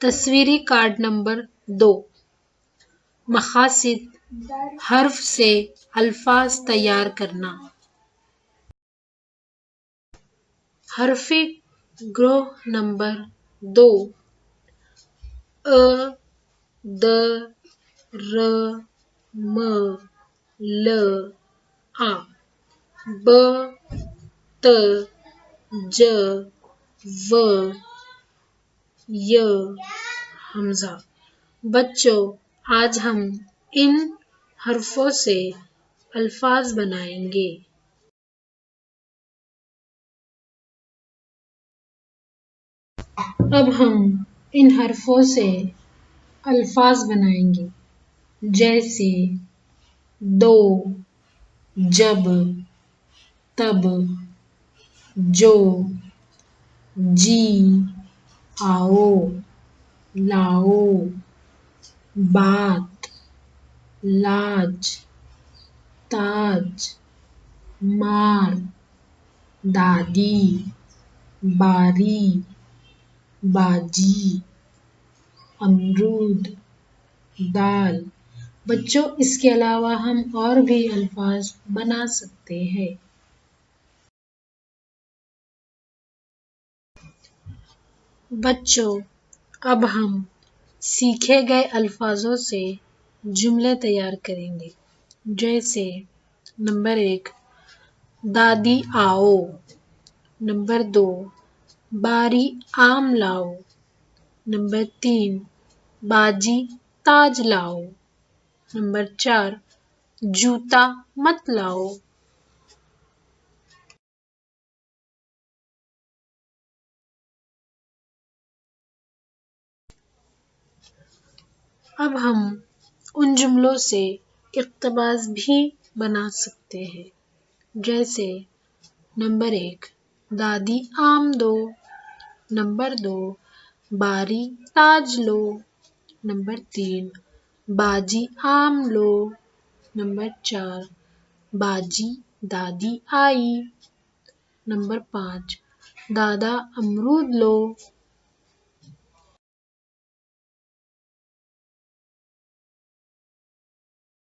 تصویری card number 2، مقاصد، حرف سے الفاظ تیار کرنا۔ حرفی گروہ نمبر 2، ا، د، ر، م، ل، ا، ب، ت، ج، و، ی، حمزہ۔ بچوں، آج ہم ان حرفوں سے الفاظ بنائیں گے۔ اب ہم ان حرفوں سے الفاظ بنائیں گے، جیسے دو، جب، تب، جو، جی، آؤ، لاؤ، بات، لاج، تاج، مار، دادی، باری، باجی، امرود، دال۔ بچوں، اس کے علاوہ ہم اور بھی الفاظ بنا سکتے ہیں۔ بچوں، اب ہم سیکھے گئے الفاظوں سے جملے تیار کریں گے، جیسے نمبر 1، دادی آؤ۔ نمبر 2، باری آم لاؤ۔ نمبر 3، باجی تاج لاؤ۔ نمبر 4، جوتا مت لاؤ۔ اب ہم ان جملوں سے اقتباس بھی بنا سکتے ہیں، جیسے نمبر 1، دادی آم دو۔ نمبر 2، باری تاج لو۔ نمبر 3، باجی آم لو۔ نمبر 4، باجی دادی آئی۔ نمبر 5، دادا امرود لو۔